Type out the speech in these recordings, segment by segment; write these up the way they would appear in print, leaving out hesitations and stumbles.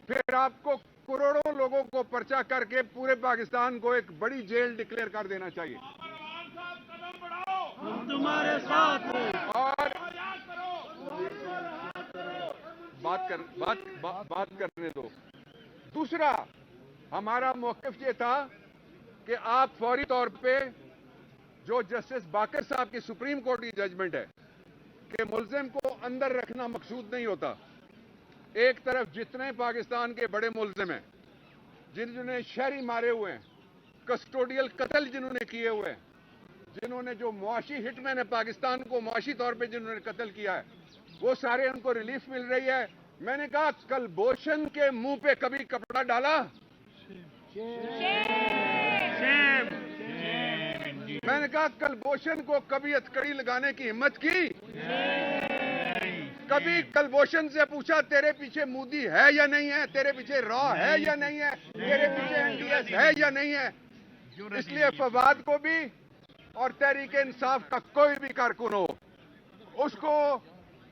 फिर आपको करोड़ों लोगों को पर्चा करके पूरे पाकिस्तान को एक बड़ी जेल डिक्लेयर कर देना चाहिए। हम तुम्हारे साथ हैं। और बात करने दो। दूसरा, हमारा मौक़िफ़ ये था कि आप फौरी तौर पे जो जस्टिस बाकर साहब की सुप्रीम कोर्ट की जजमेंट है कि मुल्जिम को अंदर रखना मकसूद नहीं होता। एक तरफ जितने पाकिस्तान के बड़े मुल्जिम हैं, जिन्होंने शहरी मारे हुए हैं, कस्टोडियल कत्ल जिन्होंने किए हुए हैं, जिन्होंने जो मुआशी हिटमैन है पाकिस्तान को मुआशी तौर पे जिन्होंने कत्ल किया है, वो सारे उनको रिलीफ मिल रही है। मैंने कहा कलभूषण के मुंह पे कभी कपड़ा डाला? मैंने कहा कलभूषण को कभी हथकड़ी लगाने की हिम्मत की? कभी कलभूषण से पूछा तेरे पीछे मोदी है या नहीं है, तेरे पीछे रॉ है या नहीं है, तेरे पीछे एनडीएस है या नहीं है? इसलिए फवाद को भी और तहरीक इंसाफ का कोई भी कारकुन हो, उसको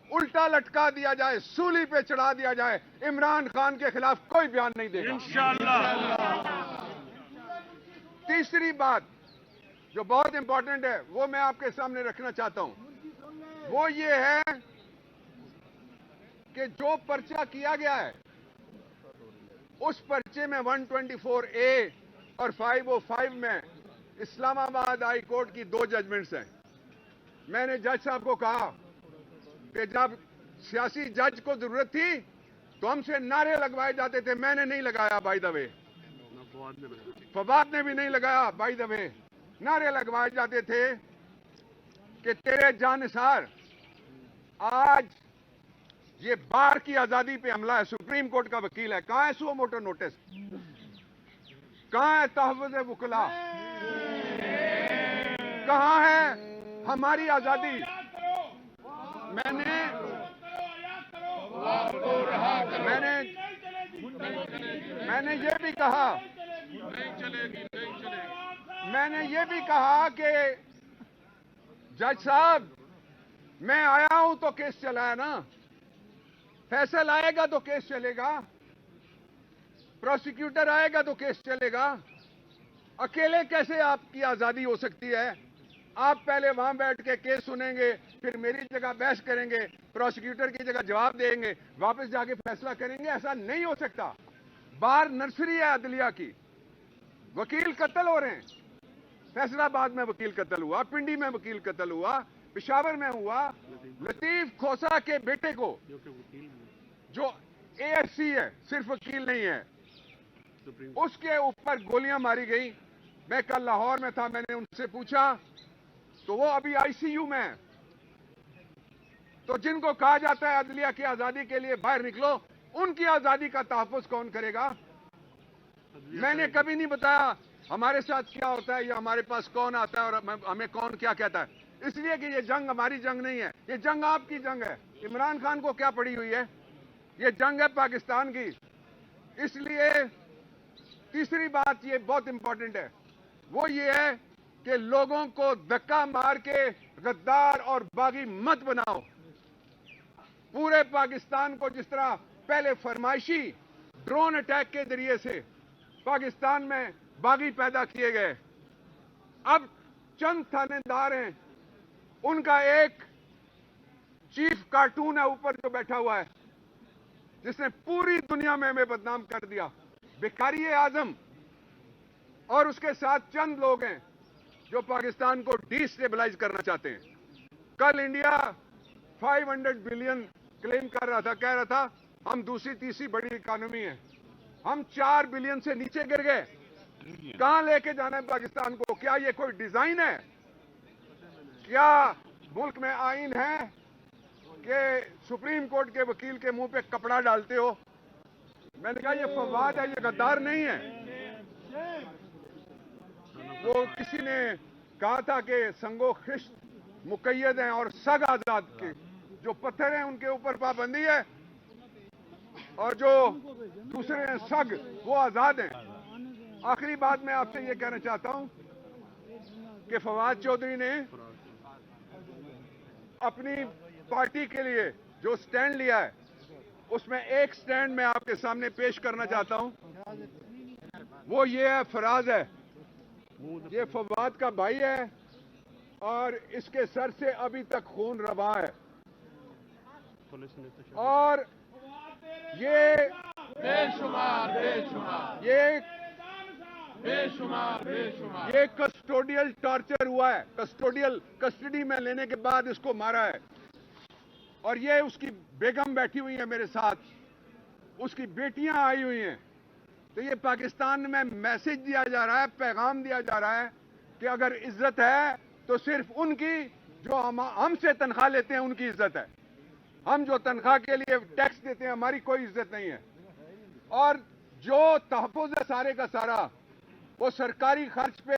उल्टा लटका दिया जाए, सूली पे चढ़ा दिया जाए। इमरान खान के खिलाफ कोई बयान नहीं देगा इंशाअल्लाह। तीसरी बात जो बहुत इंपॉर्टेंट है वो मैं आपके सामने रखना चाहता हूं, वो ये है कि जो पर्चा किया गया है उस पर्चे में 124A और 505 में इस्लामाबाद हाई कोर्ट की 2 जजमेंट्स हैं। मैंने जज साहब को कहा कि जब सियासी जज को जरूरत थी तो हमसे नारे लगवाए जाते थे, मैंने नहीं लगाया बाय द वे, फवाद ने भी नहीं लगाया बाय द वे। नारे लगवाए जाते थे कि तेरे जानिसार आज ये बार की आजादी पे हमला है, सुप्रीम कोर्ट का वकील है। कहां है सुओ मोटो नोटिस? कहां है तहफ़्फ़ुज़ वकला? कहां है हमारी आजादी? मैंने ये भी कहा, मैंने ये भी कहा कि जज साहब मैं आया हूं तो केस चला है ना, फैसल आएगा तो केस चलेगा, प्रोसिक्यूटर आएगा तो केस चलेगा। अकेले कैसे आपकी आजादी हो सकती है? आप पहले वहां बैठ के केस सुनेंगे, फिर मेरी जगह बहस करेंगे, प्रोसिक्यूटर की जगह जवाब देंगे, वापस जाके फैसला करेंगे। ऐसा नहीं हो सकता। बार नर्सरी है अदलिया की। वकील कत्ल हो रहे हैं, फैसलाबाद में वकील कत्ल हुआ, पिंडी में वकील कत्ल हुआ, पेशावर में हुआ। लतीफ खोसा के बेटे को जो एएससी है, सिर्फ वकील नहीं है, उसके ऊपर गोलियां मारी गई। मैं कल लाहौर में था, मैंने उनसे पूछा तो वो अभी आईसीयू में है। तो जिनको कहा जाता है अदलिया की आजादी के लिए बाहर निकलो, उनकी आजादी का तहफ़्फ़ुज़ कौन करेगा? मैंने कभी नहीं बताया हमारे साथ क्या होता है या हमारे पास कौन आता है और हमें कौन क्या कहता है। इसलिए कि ये जंग हमारी जंग नहीं है, ये जंग आपकी जंग है। इमरान खान को क्या पड़ी हुई है? ये जंग है पाकिस्तान की। इसलिए तीसरी बात ये बहुत इंपॉर्टेंट है, वो ये है कि लोगों को धक्का मार के गद्दार और बागी मत बनाओ। पूरे पाकिस्तान को जिस तरह पहले फरमाइशी ड्रोन अटैक के जरिए से पाकिस्तान में बागी पैदा किए गए, अब चंद थानेदार हैं, उनका एक चीफ कार्टून है ऊपर जो बैठा हुआ है, जिसने पूरी दुनिया में हमें बदनाम कर दिया, भिखारी आजम। और उसके साथ चंद लोग हैं जो पाकिस्तान को डिस्टेबलाइज करना चाहते हैं। कल इंडिया 500 बिलियन क्लेम कर रहा था, कह रहा था हम दूसरी तीसरी बड़ी इकोनॉमी है। हम 4 बिलियन से नीचे गिर गए। कहां लेके जाना है पाकिस्तान को? क्या ये कोई डिजाइन है? क्या मुल्क में आईन है कि सुप्रीम कोर्ट के वकील के मुंह पे कपड़ा डालते हो? मैंने कहा ये फवाद है, ये गद्दार नहीं है। वो किसी ने कहा था कि संगो खिश्त मुकैयद हैं और सग आजाद के, जो पत्थर हैं उनके ऊपर पाबंदी है और जो दूसरे हैं सग, वो आजाद हैं। आखिरी बात मैं आपसे ये कहना चाहता हूं कि फवाद चौधरी ने अपनी पार्टी के लिए जो स्टैंड लिया है, उसमें एक स्टैंड मैं आपके सामने पेश करना चाहता हूं। वो ये है, फराज है, ये फवाद का भाई है और इसके सर से अभी तक खून रवा है। और ये बेशुमार बेशुमार ये कस्टोडियल टॉर्चर हुआ है। कस्टडी में लेने के बाद इसको मारा है। और ये उसकी बेगम बैठी हुई है मेरे साथ, उसकी बेटियां आई हुई हैं। तो ये पाकिस्तान में मैसेज दिया जा रहा है, पैगाम दिया जा रहा है कि अगर इज्जत है तो सिर्फ उनकी जो हमसे तनख्वाह लेते हैं उनकी इज्जत है। हम जो तनख्वाह के लिए टैक्स देते हैं हमारी कोई इज्जत नहीं है। और जो तहफ़्फ़ुज़ है सारे का सारा वो सरकारी खर्च पे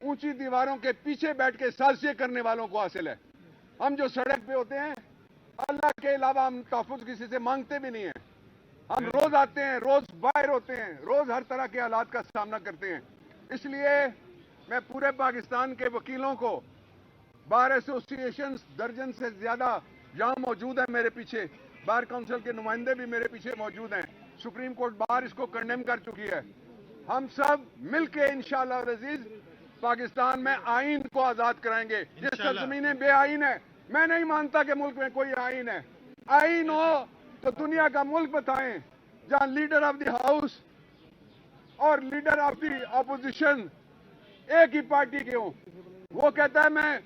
ऊंची दीवारों के पीछे बैठ के साजिशें करने वालों को हासिल है। हम जो सड़क पे होते हैं अल्लाह के अलावा हम तहफ़्फ़ुज़ किसी से मांगते भी नहीं है। हम रोज आते हैं, रोज बाहर होते हैं, रोज हर तरह के हालात का सामना करते हैं। इसलिए मैं पूरे पाकिस्तान के वकीलों को, बार एसोसिएशन दर्जन से ज्यादा यहाँ मौजूद है मेरे पीछे, बार काउंसिल के नुमाइंदे भी मेरे पीछे मौजूद हैं। सुप्रीम कोर्ट बार इसको कंडेम कर चुकी है। हम सब मिलके इंशाअल्लाह अजीज पाकिस्तान में आइन को आजाद कराएंगे। ये सरजमीनें बेआइन है। मैं नहीं मानता कि मुल्क में कोई आइन है। आइन हो तो दुनिया का मुल्क बताएं जहां लीडर ऑफ द हाउस और लीडर ऑफ द ऑपोजिशन एक ही पार्टी के हों। वो कहता है मैं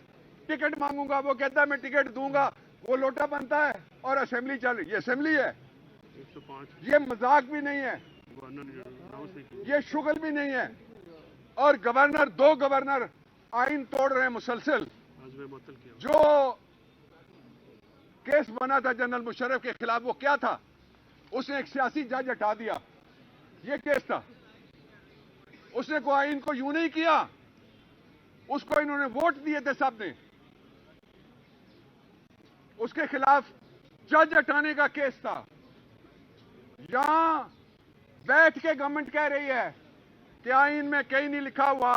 टिकट मांगूंगा, वो कहता है मैं टिकट दूंगा, वो लोटा बनता है और असेंबली चल रही। ये असेंबली है, 105 ये मजाक भी नहीं है, ये शुगल भी नहीं है। और गवर्नर, 2 गवर्नर आइन तोड़ रहे हैं मुसलसल। जो केस बना था जनरल मुशर्रफ के खिलाफ, वो क्या था? उसने एक सियासी जज हटा दिया, ये केस था। उसने को आइन को यूं नहीं किया, उसको इन्होंने वोट दिए थे सब ने। उसके खिलाफ जज हटाने का केस था। यहां बैठ के गवर्नमेंट कह रही है कि आइन में कहीं नहीं लिखा हुआ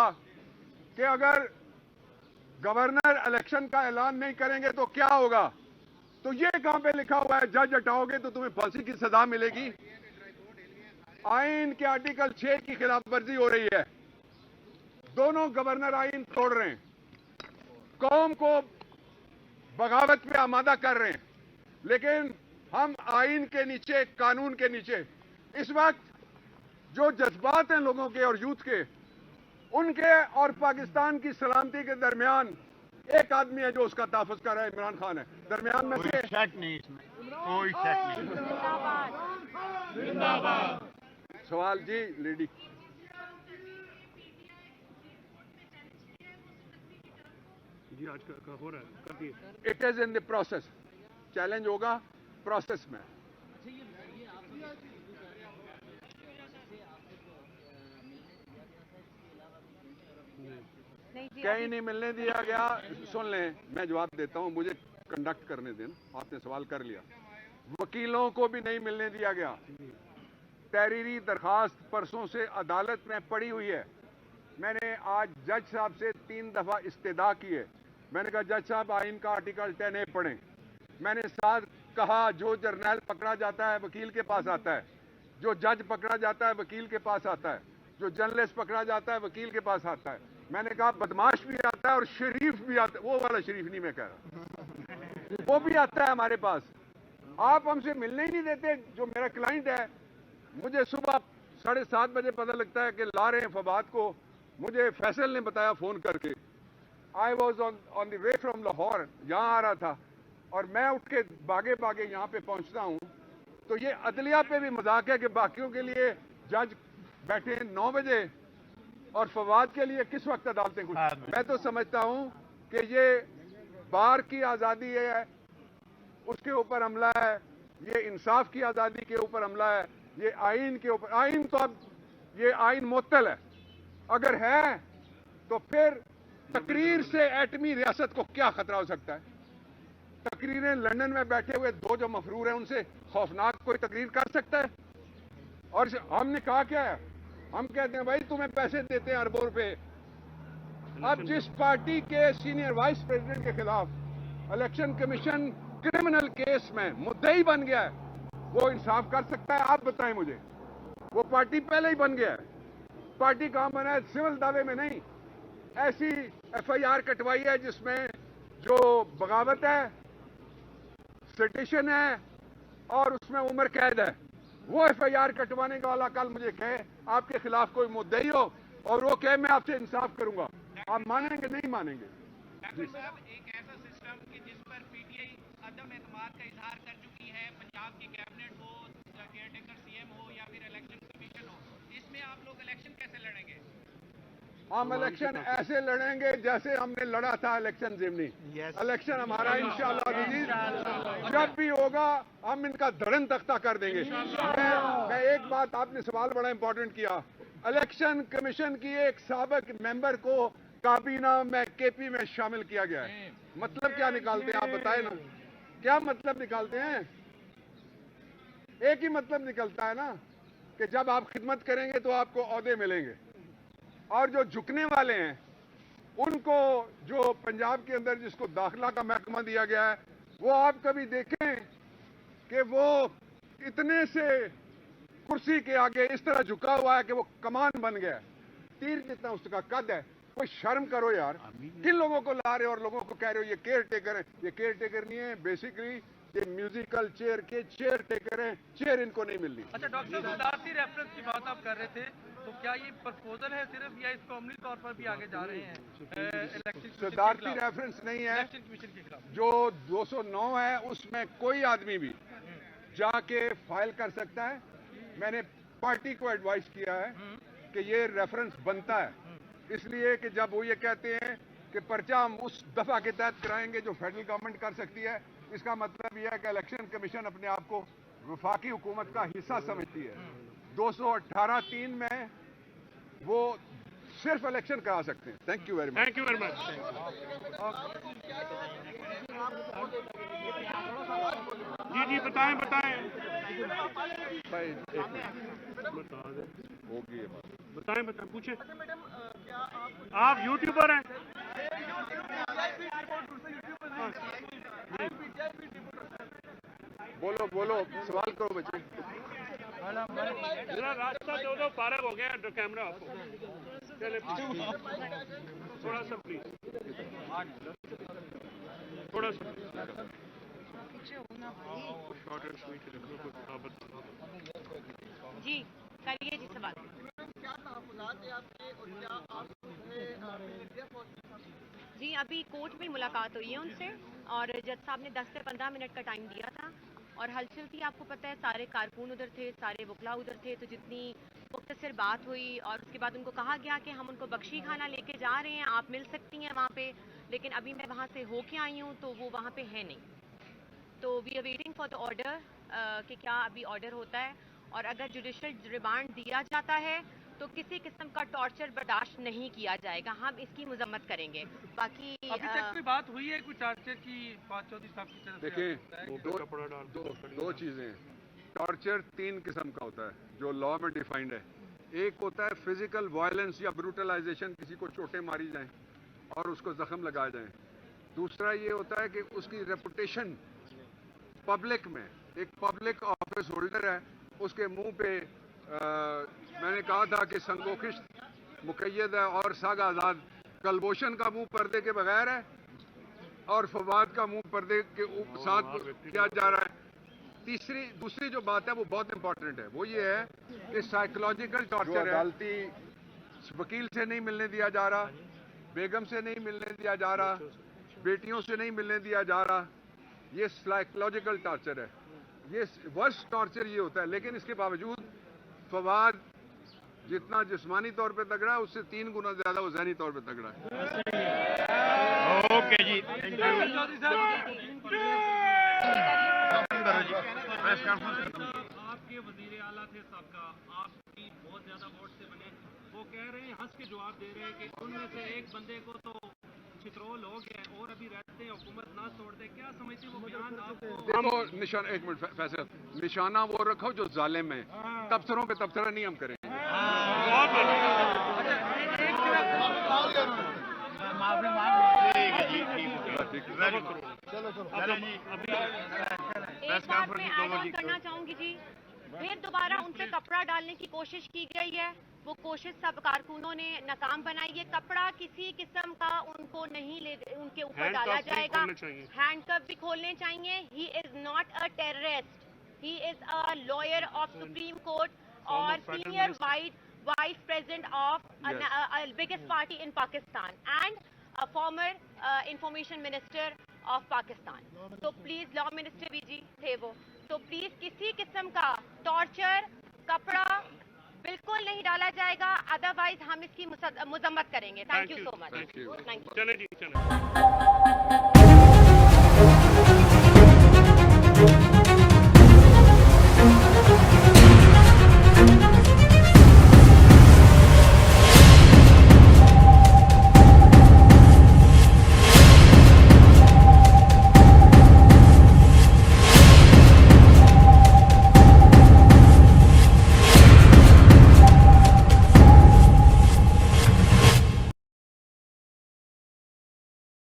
कि अगर गवर्नर इलेक्शन का ऐलान नहीं करेंगे तो क्या होगा। तो ये कहां पे लिखा हुआ है जज हटाओगे तो तुम्हें फांसी की सजा मिलेगी? आइन के आर्टिकल 6 की खिलाफ वर्जी हो रही है। दोनों गवर्नर आइन तोड़ रहे हैं, कौम को बगावत पे आमादा कर रहे हैं। लेकिन हम आइन के नीचे, कानून के नीचे, इस वक्त जो जज्बात हैं लोगों के और यूथ के, उनके और पाकिस्तान की सलामती के दरमियान एक आदमी है जो उसका तहफ़्फ़ुज़ कर रहा है, इमरान खान है। दरमियान में से शक नहीं, इसमें कोई शक नहीं। जिंदाबाद। सवाल जी लेडी। जी आज का हो रहा है, कब ये? It is in the process. Challenge होगा प्रोसेस में। कहीं नहीं मिलने दिया गया। सुन लें, मैं जवाब देता हूं, मुझे कंडक्ट करने दें। आपने सवाल कर लिया। वकीलों को भी नहीं मिलने दिया गया। तहरीरी दरखास्त परसों से अदालत में पड़ी हुई है। मैंने आज जज साहब से 3 दफा इस्तेदा की है। मैंने कहा जज साहब आइन का आर्टिकल 10A पढ़ें। मैंने साथ कहा जो जर्नल पकड़ा जाता है वकील के पास आता है, जो जज पकड़ा जाता है वकील के पास आता है, जो जर्नलिस्ट पकड़ा जाता है वकील के पास आता है। मैंने कहा बदमाश भी आता है और शरीफ भी आता है। वो वाला शरीफ नहीं मैं कह रहा, वो भी आता है हमारे पास। आप हमसे मिलने ही नहीं देते। जो मेरा क्लाइंट है, मुझे सुबह 7:30 बजे पता लगता है कि ला रहे हैं फवाद को। मुझे फैसल ने बताया फोन करके। I was on the way from Lahore, यहाँ आ रहा था और मैं उठ के भागे भागे यहाँ पे पहुँचता हूँ। तो ये अदलिया पे भी मजाक है कि बाकियों के लिए जज बैठे हैं 9 बजे और फवाद के लिए किस वक्त अदालतें खुली। मैं तो समझता हूँ कि ये बार की आज़ादी है, उसके ऊपर हमला है। ये इंसाफ की आज़ादी के ऊपर हमला है। ये आइन के ऊपर, आइन तो अब ये आइन मुअत्तल है। अगर है तो फिर तकरीर से एटमी रियासत को क्या खतरा हो सकता है? तकरीरें लंदन में बैठे हुए 2 जो मफरूर हैं उनसे खौफनाक कोई तकरीर कर सकता है? और हमने कहा क्या है? हम कहते हैं भाई तुम्हें पैसे देते हैं अरबों रुपए। अब जिस पार्टी के सीनियर वाइस प्रेसिडेंट के खिलाफ इलेक्शन कमीशन क्रिमिनल केस में मुद्दई बन गया है, वो इंसाफ कर सकता है? आप बताएं मुझे। वो पार्टी पहले ही बन गया है। पार्टी कहां बना है? सिविल दावे में नहीं। ऐसी एफआईआर कटवाई है जिसमें जो बगावत है, सेडिशन है और उसमें उम्र कैद है। वो एफआईआर कटवाने का वाला कल मुझे कहे आपके खिलाफ कोई मुद्दई हो और वो कहे मैं आपसे इंसाफ करूंगा, आप मानेंगे? नहीं मानेंगे। डॉक्टर साहब, एक ऐसा सिस्टम कि जिस पर पीटीआई अदम एतमाद का इजहार कर चुकी है, पंजाब की कैबिनेट हो, केयरटेकर सीएम हो या फिर इलेक्शन कमीशन हो, इसमें आप लोग इलेक्शन कैसे लड़ेंगे? हम इलेक्शन ऐसे लड़ेंगे जैसे हमने लड़ा था इलेक्शन जिमनी। इलेक्शन हमारा इंशाअल्लाह अजीज जब भी होगा हम इनका धड़न तख्ता कर देंगे। मैं एक बात, आपने सवाल बड़ा इंपॉर्टेंट किया। इलेक्शन कमीशन की एक साबिक मेंबर को काबीना में केपी में शामिल किया गया है। मतलब क्या निकालते हैं आप बताएं ना, क्या मतलब निकालते हैं? एक ही मतलब निकलता है ना कि जब आप खिदमत करेंगे तो आपको ओहदे मिलेंगे, और जो झुकने वाले हैं उनको, जो पंजाब के अंदर जिसको दाखिला का महकमा दिया गया है, वो आप कभी देखें कि वो इतने से कुर्सी के आगे इस तरह झुका हुआ है कि वो कमान बन गया है, तीर जितना उसका कद है। कोई शर्म करो यार, किन लोगों को ला रहे हो और लोगों को कह रहे हो ये केयर टेकर है। ये केयर टेकर नहीं है, बेसिकली ये म्यूजिकल चेयर के चेयर टेकर हैं। चेयर इनको नहीं मिल रही। अच्छा डॉक्टर साहब, शरदार्थी रेफरेंस की बात आप कर रहे थे, तो क्या ये प्रपोजल है सिर्फ या इस कॉमनी तौर पर भी आगे जा रहे हैं इलेक्शन? शरदार्थी रेफरेंस नहीं है। इलेक्शन कमीशन के खिलाफ जो 209 है उसमें कोई आदमी भी जाके फाइल कर सकता है। मैंने पार्टी को एडवाइस किया है कि ये रेफरेंस बनता है, इसलिए कि जब वो ये कहते हैं कि पर्चा हम उस दफा के तहत कराएंगे जो फेडरल गवर्नमेंट कर सकती है, इसका मतलब यह है कि इलेक्शन कमीशन अपने आप को वफाकी हुकूमत का हिस्सा समझती है। 218(3) में वो सिर्फ इलेक्शन करा सकते हैं। Thank you very much. Thank you very much. जी बताएं भाई एक मिनट होगी ये बात। बताएं पूछे। आप यूट्यूबर हैं? बोलो सवाल करो बच्चे। मेरा रास्ता दो पार हो गया कैमरा आपको। चले थोड़ा सा प्लीज, थोड़ा सा शॉर्ट एंड स्वीट। जी करिए जी सवाल। जी अभी कोर्ट में मुलाकात हुई है उनसे और जज साहब ने 10 से 15 मिनट का टाइम दिया था और हलचल थी। आपको पता है सारे कारकुन उधर थे, सारे वकला उधर थे, तो जितनी मुख्तसर बात हुई और उसके बाद उनको कहा गया कि हम उनको बख्शी खाना लेके जा रहे हैं, आप मिल सकती हैं वहाँ पे, लेकिन अभी मैं वहाँ से होके आई हूँ तो वो वहाँ पे है नहीं। तो we are waiting for the order कि क्या अभी ऑर्डर होता है, और अगर जुडिशल रिमांड दिया जाता है तो किसी किस्म का टॉर्चर बर्दाश्त नहीं किया जाएगा। हम इसकी मजम्मत करेंगे। बाकी अभी तक कोई बात हुई है कुछ टॉर्चर की? पाँच चौधरी साहब की तरफ से देखिए दो चीजें हैं। टॉर्चर 3 किस्म का होता है जो लॉ में डिफाइंड है। एक होता है फिजिकल वायलेंस या ब्रूटलाइजेशन, किसी को चोटें मारी जाएं और उसको जख्म लगाए जाएं। दूसरा ये होता है कि उसकी रेपुटेशन पब्लिक में, एक पब्लिक ऑफिस होल्डर है, उसके मुंह पे मैंने कहा था कि संगोखिश मुकैयद है और साग आज़ाद। कलभूषण का मुंह पर्दे के बगैर है और फवाद का मुंह पर्दे के साथ किया जा रहा है। दूसरी जो बात है वो बहुत इंपॉर्टेंट है, वो ये है कि साइकोलॉजिकल टॉर्चर है। अदालती वकील से नहीं मिलने दिया जा रहा, बेगम से नहीं मिलने दिया जा रहा, बेटियों से नहीं मिलने दिया जा रहा। ये साइकोलॉजिकल टॉर्चर है। ये वर्स्ट टॉर्चर ये होता है। लेकिन इसके बावजूद फवाद जितना जिस्मानी तौर पे तगड़ा है उससे 3 गुना ज्यादा वो ज़हनी तौर पे तगड़ा है। ओके जी, थैंक आपके वजीर आला थे सबका, आप भी बहुत ज्यादा वोट से बने, वो कह रहे हैं, हंस के जवाब दे रहे हैं कि उनमें से एक बंदे को तो चित्रोल हो गया और अभी रहते हैं, हुकूमत ना तोड़ दे। क्या समझते वो बयान आपको? देखो निशाना, एक मिनट फैसला, निशाना वो रखो जो जालिम है। तबसरों पे तबसरा नहीं हम करेंगे। माफी एक बात मैं ऐड ऑन करना चाहूंगी जी, फिर दोबारा उनसे कपड़ा डालने की कोशिश की गई है, वो कोशिश सब कारकुनों ने नाकाम बनाई है। कपड़ा किसी किस्म का उनको नहीं उनके ऊपर डाला जाएगा। हैंडकफ भी खोलने चाहिए। He is not a terrorist, he is a lawyer of supreme court और senior vice president of biggest party in Pakistan and a former information minister of Pakistan. तो प्लीज लॉ मिनिस्टर भी जी थे वो, तो प्लीज किसी किस्म का टॉर्चर कपड़ा बिल्कुल नहीं डाला जाएगा, अदरवाइज हम इसकी मजम्मत करेंगे। Thank you so much. चले जी चले।